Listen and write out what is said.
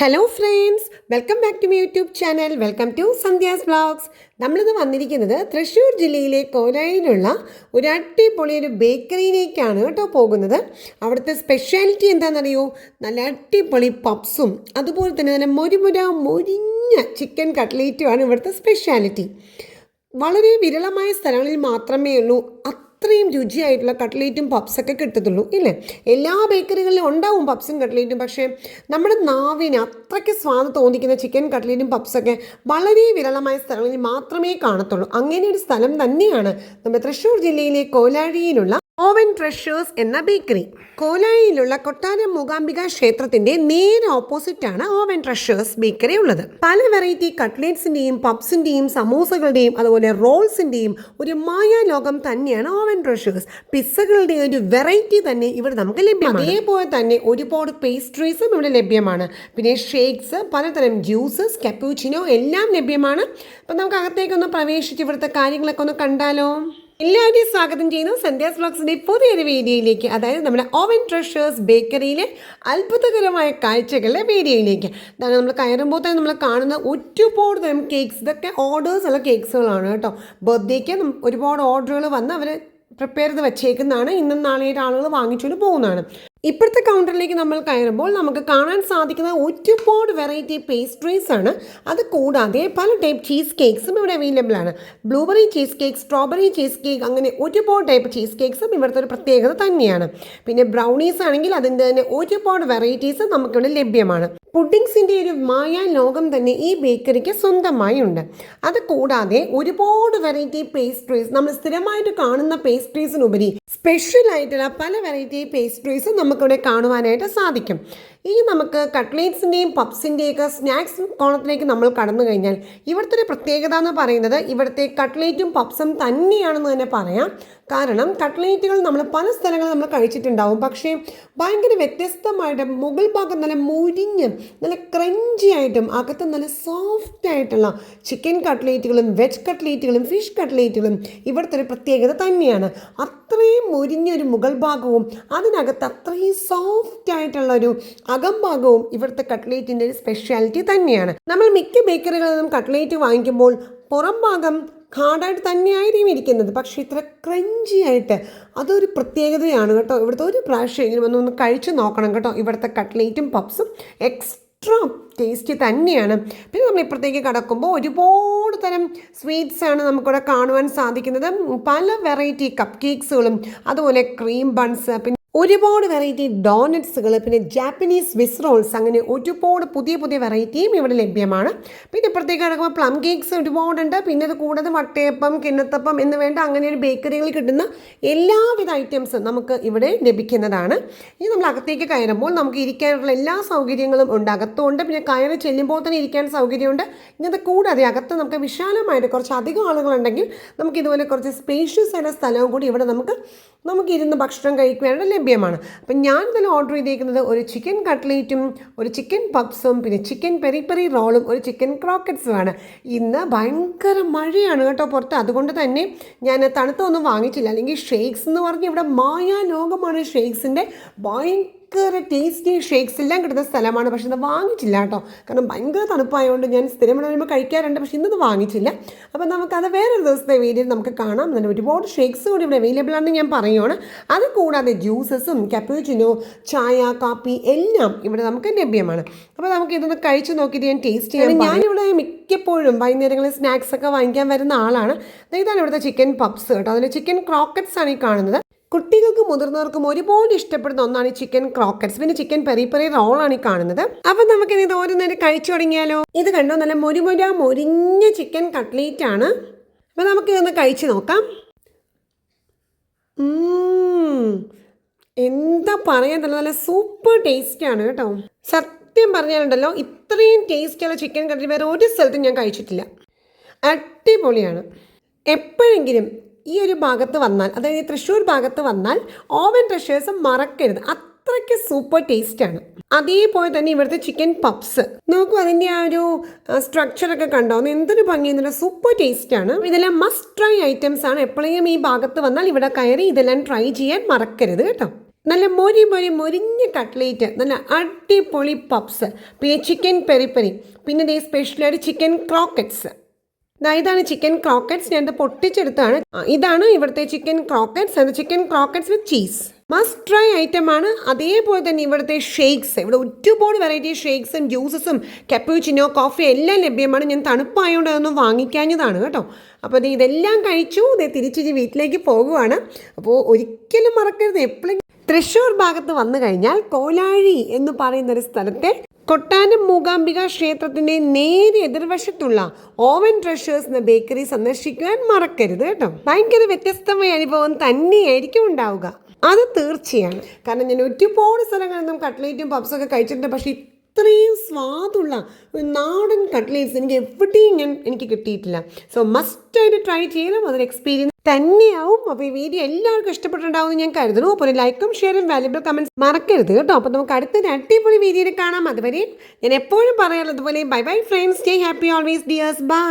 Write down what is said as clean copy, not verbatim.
Hello friends, welcome back to my YouTube channel. Welcome to Sandhya's vlogs. നമ്മളിത് വന്നിരിക്കുന്നത് തൃശ്ശൂർ ജില്ലയിലെ കോലായിലുള്ള ഒരു അടിപൊളി ബേക്കറിയിലേക്കാണ് കേട്ടോ പോകുന്നത്. അവിടുത്തെ സ്പെഷ്യാലിറ്റി എന്താണെന്നറിയോ? നല്ല അടിപൊളി പപ്സും അതുപോലെ തന്നെ നല്ല മൊരിഞ്ഞ ചിക്കൻ കട്ട്ലേറ്റുമാണ് ഇവിടുത്തെ സ്പെഷ്യാലിറ്റി. വളരെ വിരളമായ സ്ഥലങ്ങളിൽ മാത്രമേ ഉള്ളൂ അത്രയും രുചിയായിട്ടുള്ള കട്ട്ലേറ്റും പപ്സൊക്കെ കിട്ടത്തുള്ളൂ, ഇല്ലേ? എല്ലാ ബേക്കറികളിലും ഉണ്ടാവും പപ്സും കട്ട്ലേറ്റും, പക്ഷേ നമ്മുടെ നാവിന് അത്രയ്ക്ക് സ്വാദ് തോന്നിക്കുന്ന ചിക്കൻ കട്ട്ലേറ്റും പപ്സൊക്കെ വളരെ വിരളമായ സ്ഥലങ്ങളിൽ മാത്രമേ കാണത്തുള്ളൂ. അങ്ങനെ ഒരു സ്ഥലം തന്നെയാണ് നമ്മുടെ തൃശ്ശൂർ ജില്ലയിലെ കോലാഴിയിലുള്ള ഓവൻ ട്രഷേഴ്സ് എന്ന ബേക്കറി. കോലായിലുള്ള കൊട്ടാരം മൂകാംബിക ക്ഷേത്രത്തിന്റെ നേരെ ഓപ്പോസിറ്റാണ് ഓവൻ ട്രഷേഴ്സ് ബേക്കറി ഉള്ളത്. പല വെറൈറ്റി കട്ട്ലേറ്റ്സിന്റെയും പപ്സിന്റെയും സമൂസകളുടെയും അതുപോലെ റോൾസിന്റെയും ഒരു മായാലോകം തന്നെയാണ് ഓവൻ ട്രഷേഴ്സ്. പിസ്സകളുടെ ഒരു വെറൈറ്റി തന്നെ ഇവിടെ നമുക്ക് ലഭ്യമാണ്. അതേപോലെ തന്നെ ഒരുപാട് പേസ്ട്രീസും ഇവിടെ ലഭ്യമാണ്. പിന്നെ ഷേക്സ്, പലതരം ജ്യൂസസ്, കപ്പൂച്ചിനോ എല്ലാം ലഭ്യമാണ്. അപ്പം നമുക്ക് അകത്തേക്കൊന്ന് പ്രവേശിച്ച് ഇവിടുത്തെ കാര്യങ്ങളൊക്കെ ഒന്ന് കണ്ടാലോ? എല്ലാവരെയും സ്വാഗതം ചെയ്യുന്നു സന്ധ്യാസ് വ്ളോഗ്സിന്റെ പുതിയൊരു വീഡിയോയിലേക്ക്, അതായത് നമ്മുടെ ഓവൻ ട്രഷേഴ്സ് ബേക്കറിയിലെ അത്ഭുതകരമായ കാഴ്ചകളുടെ വീഡിയോയിലേക്ക്. അതാണ് നമ്മൾ കയറുമ്പോൾ തന്നെ നമ്മൾ കാണുന്ന ഒരുപാട് തരം കേക്ക്സ്. ഇതൊക്കെ ഓർഡേഴ്സ് ഉള്ള കേക്ക്സുകളാണ് കേട്ടോ. ബർത്ത്ഡേക്ക് ഒരുപാട് ഓർഡറുകൾ വന്ന് അവർ പ്രിപ്പയർ ചെയ്ത് വെച്ചേക്കുന്നതാണ്. ഇന്നും നാളെയായിട്ട് ആളുകൾ വാങ്ങിച്ചുകൊണ്ട് പോകുന്നതാണ്. ഇപ്പോഴത്തെ കൗണ്ടറിലേക്ക് നമ്മൾ കയറുമ്പോൾ നമുക്ക് കാണാൻ സാധിക്കുന്ന ഒരുപാട് വെറൈറ്റി പേസ്ട്രീസ് ആണ്. അത് കൂടാതെ പല ടൈപ്പ് ചീസ് കേക്ക്സും ഇവിടെ അവൈലബിൾ ആണ്. Blueberry cheese cake, strawberry cheese cake, അങ്ങനെ ഒരുപാട് ടൈപ്പ് ചീസ് കേക്ക്സും ഇവിടുത്തെ ഒരു പ്രത്യേകത തന്നെയാണ്. പിന്നെ ബ്രൗണീസ് ആണെങ്കിൽ അതിൻ്റെ തന്നെ ഒരുപാട് വെറൈറ്റീസ് നമുക്കിവിടെ ലഭ്യമാണ്. പുഡിങ്സിൻ്റെ ഒരു മായ ലോകം തന്നെ ഈ ബേക്കറിക്ക് സ്വന്തമായി ഉണ്ട്. അത് കൂടാതെ ഒരുപാട് വെറൈറ്റി പേസ്ട്രീസ്, നമ്മൾ സ്ഥിരമായിട്ട് കാണുന്ന പേസ്ട്രീസിനുപരി സ്പെഷ്യൽ ആയിട്ടുള്ള പല വെറൈറ്റി പേസ്ട്രീസും നമുക്കിവിടെ കാണുവാനായിട്ട് സാധിക്കും. ഇനി നമുക്ക് കട്ട്ലേറ്റ്സിൻ്റെയും പപ്സിൻ്റെയൊക്കെ സ്നാക്സ് കോണത്തിലേക്ക് നമ്മൾ കടന്നു കഴിഞ്ഞാൽ ഇവിടുത്തെ ഒരു പ്രത്യേകത എന്ന് പറയുന്നത് ഇവിടുത്തെ കട്ട്ലേറ്റും പപ്സും തന്നെയാണെന്ന് തന്നെ പറയാം. കാരണം കട്ട്ലേറ്റുകൾ നമ്മൾ പല സ്ഥലങ്ങളിൽ നമ്മൾ കഴിച്ചിട്ടുണ്ടാവും, പക്ഷേ ഭയങ്കര വ്യത്യസ്തമായിട്ട് മുകൾ ഭാഗം നല്ല മുരിഞ്ഞ് നല്ല ക്രഞ്ചി ആയിട്ടും അകത്ത് നല്ല സോഫ്റ്റ് ആയിട്ടുള്ള ചിക്കൻ കട്ട്ലേറ്റുകളും വെജ് കട്ട്ലേറ്റുകളും ഫിഷ് കട്ട്ലേറ്റുകളും ഇവിടുത്തെ ഒരു പ്രത്യേകത തന്നെയാണ്. അത്രയും മുരിഞ്ഞൊരു മുകൾ ഭാഗവും അതിനകത്ത് അത്രയും സോഫ്റ്റ് ആയിട്ടുള്ളൊരു അകംഭാഗവും ഇവിടുത്തെ കട്ട്ലേറ്റിൻ്റെ ഒരു സ്പെഷ്യാലിറ്റി തന്നെയാണ്. നമ്മൾ മിക്ക ബേക്കറികളിൽ നിന്നും കട്ട്ലേറ്റ് വാങ്ങിക്കുമ്പോൾ പുറം ഭാഗം ഹാർഡായിട്ട് തന്നെയായിരിക്കും ഇരിക്കുന്നത്, പക്ഷേ ഇത്ര ക്രഞ്ചി ആയിട്ട് അതൊരു പ്രത്യേകതയാണ് കേട്ടോ. ഇവിടുത്തെ ഒരു പ്രാവശ്യം ഇങ്ങനെ ഒന്ന് കഴിച്ചു നോക്കണം കേട്ടോ. ഇവിടുത്തെ കട്ട്ലേറ്റും പപ്സും എക്സ്ട്രാ ടേസ്റ്റ് തന്നെയാണ്. പിന്നെ നമ്മൾ ഇപ്പുറത്തേക്ക് കടക്കുമ്പോൾ ഒരുപാട് തരം സ്വീറ്റ്സാണ് നമുക്കിവിടെ കാണുവാൻ സാധിക്കുന്നത്. പല വെറൈറ്റി കപ്പ് കേക്ക്സുകളും അതുപോലെ ക്രീം ബൺസ്, പിന്നെ ഒരുപാട് വെറൈറ്റി ഡോനറ്റ്സുകൾ, പിന്നെ ജാപ്പനീസ് സ്വിസ് റോൾസ്, അങ്ങനെ ഒരുപാട് പുതിയ വെറൈറ്റിയും ഇവിടെ ലഭ്യമാണ്. പിന്നെ ഇപ്പുറത്തേക്ക് കിടക്കുമ്പോൾ പ്ലം കേക്ക്സ് ഒരുപാടുണ്ട്. പിന്നെ അത് കൂടാതെ വട്ടയപ്പം, കിണ്ണത്തപ്പം എന്ന് വേണ്ട അങ്ങനെ ഒരു ബേക്കറികളിൽ കിട്ടുന്ന എല്ലാവിധ ഐറ്റംസും നമുക്ക് ഇവിടെ ലഭിക്കുന്നതാണ്. ഇനി നമ്മൾ അകത്തേക്ക് കയറുമ്പോൾ നമുക്ക് ഇരിക്കാനുള്ള എല്ലാ സൗകര്യങ്ങളും ഉണ്ട്. അകത്തുണ്ട്, പിന്നെ കയറി ചെല്ലുമ്പോൾ തന്നെ ഇരിക്കാൻ സൗകര്യമുണ്ട്. ഇങ്ങനത്തെ കൂടാതെ അകത്ത് നമുക്ക് വിശാലമായിട്ട് കുറച്ച് അധികം ആളുകളുണ്ടെങ്കിൽ നമുക്ക് ഇതുപോലെ കുറച്ച് സ്പേഷ്യസ് ആയ സ്ഥലവും കൂടി ഇവിടെ നമുക്ക് ഇരുന്ന് ഭക്ഷണം കഴിക്കുവാനായിട്ട് ലഭ്യമാണ്. അപ്പം ഞാൻ ഇതിൽ ഓർഡർ ചെയ്തിരിക്കുന്നത് ഒരു ചിക്കൻ കട്ട്ലേറ്റും ഒരു ചിക്കൻ പപ്സും പിന്നെ ചിക്കൻ പെരി പെരി റോളും ഒരു ചിക്കൻ ക്രോക്കറ്റ്സുമാണ്. ഇന്ന് ഭയങ്കര മഴയാണ് കേട്ടോ പുറത്ത്, അതുകൊണ്ട് തന്നെ ഞാൻ തണുത്തൊന്നും വാങ്ങിച്ചില്ല. അല്ലെങ്കിൽ ഷേക്സ് എന്ന് പറഞ്ഞ് ഇവിടെ മായാ ലോകമാണ് ഷേക്സിൻ്റെ. ഭയങ്കര ടേസ്റ്റി ഷേക്സ് എല്ലാം കിട്ടുന്ന സ്ഥലമാണ്. പക്ഷെ ഇത് വാങ്ങിച്ചില്ല കേട്ടോ, കാരണം ഭയങ്കര തണുപ്പായതുകൊണ്ട്. ഞാൻ സ്ഥിരം വരുമ്പോൾ കഴിക്കാറുണ്ട്, പക്ഷെ ഇന്നത് വാങ്ങിച്ചില്ല. അപ്പം നമുക്കത് വേറൊരു ദിവസത്തെ വീഡിയോയിൽ നമുക്ക് കാണാം. അങ്ങനെ ഒരുപാട് ഷേക്സ് കൂടി ഇവിടെ അവൈലബിൾ ആണെന്ന് ഞാൻ പറയുകയാണ്. അത് കൂടാതെ ജ്യൂസസും കപ്പൂച്ചിനോ, ചായ, കാപ്പി എല്ലാം ഇവിടെ നമുക്ക് ലഭ്യമാണ്. അപ്പോൾ നമുക്ക് ഇതൊന്ന് കഴിച്ച് നോക്കിയിട്ട് ഞാൻ ടേസ്റ്റ് ചെയ്യാം. ഞാനിവിടെ മിക്കപ്പോഴും വൈകുന്നേരങ്ങളിൽ സ്നാക്സ് ഒക്കെ വാങ്ങിക്കാൻ വരുന്ന ആളാണ്. ഇതാണ് ഇവിടുത്തെ ചിക്കൻ പപ്സ് കേട്ടോ. അതിൽ ചിക്കൻ ക്രോക്കറ്റ്സ് ആണ് ഈ കാണുന്നത്. കുട്ടികൾക്കും മുതിർന്നവർക്കും ഒരുപാട് ഇഷ്ടപ്പെടുന്ന ഒന്നാണ് ഈ ചിക്കൻ ക്രോക്കറ്റ്സ്. പിന്നെ ചിക്കൻ പെരി പെരി റോളാണ് ഈ കാണുന്നത്. അപ്പം നമുക്കിത് ഇത് ഓരോന്നേരം കഴിച്ചു തുടങ്ങിയാലോ? ഇത് കണ്ടോ, നല്ല മൊരിഞ്ഞ ചിക്കൻ കട്ട്ലേറ്റ് ആണ്. അപ്പം നമുക്ക് ഇതൊന്ന് കഴിച്ച് നോക്കാം. എന്താ പറയാൻ, നല്ല സൂപ്പർ ടേസ്റ്റാണ് കേട്ടോ. സത്യം പറഞ്ഞാലുണ്ടല്ലോ, ഇത്രയും ടേസ്റ്റുള്ള ചിക്കൻ കട്ട്ലേറ്റ് വേറെ ഒരു സ്ഥലത്തും ഞാൻ കഴിച്ചിട്ടില്ല. അടിപൊളിയാണ്. എപ്പോഴെങ്കിലും ഈ ഒരു ഭാഗത്ത് വന്നാൽ, അതായത് തൃശ്ശൂർ ഭാഗത്ത് വന്നാൽ ഓവൻ ട്രഷേഴ്സ് മറക്കരുത്. അത്രയ്ക്ക് സൂപ്പർ ടേസ്റ്റാണ്. അതേപോലെ തന്നെ ഇവിടുത്തെ ചിക്കൻ പപ്സ് നോക്കൂ, അതിൻ്റെ ആ ഒരു സ്ട്രക്ചറൊക്കെ കണ്ടോ, എന്തൊരു ഭംഗിയെന്നുള്ള സൂപ്പർ ടേസ്റ്റാണ്. ഇതെല്ലാം മസ്റ്റ് ട്രൈ ഐറ്റംസ് ആണ്. എപ്പോഴെങ്കിലും ഈ ഭാഗത്ത് വന്നാൽ ഇവിടെ കയറി ഇതെല്ലാം ട്രൈ ചെയ്യാൻ മറക്കരുത് കേട്ടോ. നല്ല മൊരിഞ്ഞ കട്ട്ലേറ്റ്, നല്ല അടിപൊളി പപ്സ്, പിന്നെ ചിക്കൻ പെരി പെരി, പിന്നെ ദേ സ്പെഷ്യലായിട്ട് ചിക്കൻ ക്രോക്കറ്റ്സ്. ഇതാണ് ചിക്കൻ ക്രോക്കറ്റ്സ്, ഞാനത് പൊട്ടിച്ചെടുത്താണ്. ഇതാണ് ഇവിടുത്തെ ചിക്കൻ ക്രോക്കറ്റ്സ്. അത് ചിക്കൻ ക്രോക്കറ്റ്സ് വിത്ത് ചീസ്, മസ്റ്റ് ട്രൈ ഐറ്റമാണ്. അതേപോലെ തന്നെ ഇവിടുത്തെ ഷേക്സ്, ഇവിടെ ഒരുപാട് വെറൈറ്റി ഷേക്സും ജ്യൂസസും കപ്പുച്ചിനോ കോഫി എല്ലാം ലഭ്യമാണ്. ഞാൻ തണുപ്പായതുകൊണ്ട് അതൊന്നും വാങ്ങിക്കാഞ്ഞതാണ് കേട്ടോ. അപ്പോൾ ഇതെല്ലാം കഴിച്ചു തിരിച്ച് വീട്ടിലേക്ക് പോകുവാണ്. അപ്പോൾ ഒരിക്കലും മറക്കരുത്, എപ്പോഴും തൃശ്ശൂർ ഭാഗത്ത് വന്നു കഴിഞ്ഞാൽ കോലാഴി എന്ന് പറയുന്നൊരു സ്ഥലത്തെ കൊട്ടാരം മൂകാംബിക ക്ഷേത്രത്തിൻ്റെ നേരെ എതിർവശത്തുള്ള ഓവൻ ട്രഷേഴ്സ് എന്ന ബേക്കറി സന്ദർശിക്കുവാൻ മറക്കരുത് കേട്ടോ. ഭയങ്കര വ്യത്യസ്തമായ അനുഭവം തന്നെയായിരിക്കും ഉണ്ടാവുക, അത് തീർച്ചയാണ്. കാരണം ഞാൻ ഒരുപാട് സ്ഥലങ്ങളിൽ നിന്നും കട്ട്ലേറ്റും പപ്സൊക്കെ കഴിച്ചിട്ടുണ്ട്, പക്ഷേ ഇത്രയും സ്വാദുള്ള ഒരു നാടൻ കട്ട്ലേറ്റ്സ് എവിടെയും എനിക്ക് കിട്ടിയിട്ടില്ല. സോ മസ്റ്റായിട്ട് ട്രൈ ചെയ്യണം, അതൊരു എക്സ്പീരിയൻസ് തന്നെയാവും. അപ്പോൾ ഈ വീഡിയോ എല്ലാവർക്കും ഇഷ്ടപ്പെട്ടിട്ടുണ്ടാവും എന്ന് ഞാൻ കരുതുന്നു. അപ്പോൾ ലൈക്കും ഷെയറും വാല്യുബിൾ കമൻറ്റ്സ് മറക്കരുത് കേട്ടോ. അപ്പോൾ നമുക്ക് അടുത്തൊരു അടിപൊളി വീഡിയോയിൽ കാണാം. അതുവരെ ഞാൻ എപ്പോഴും പറയാറുള്ളതുപോലെ bye bye friends, stay happy always dears, by.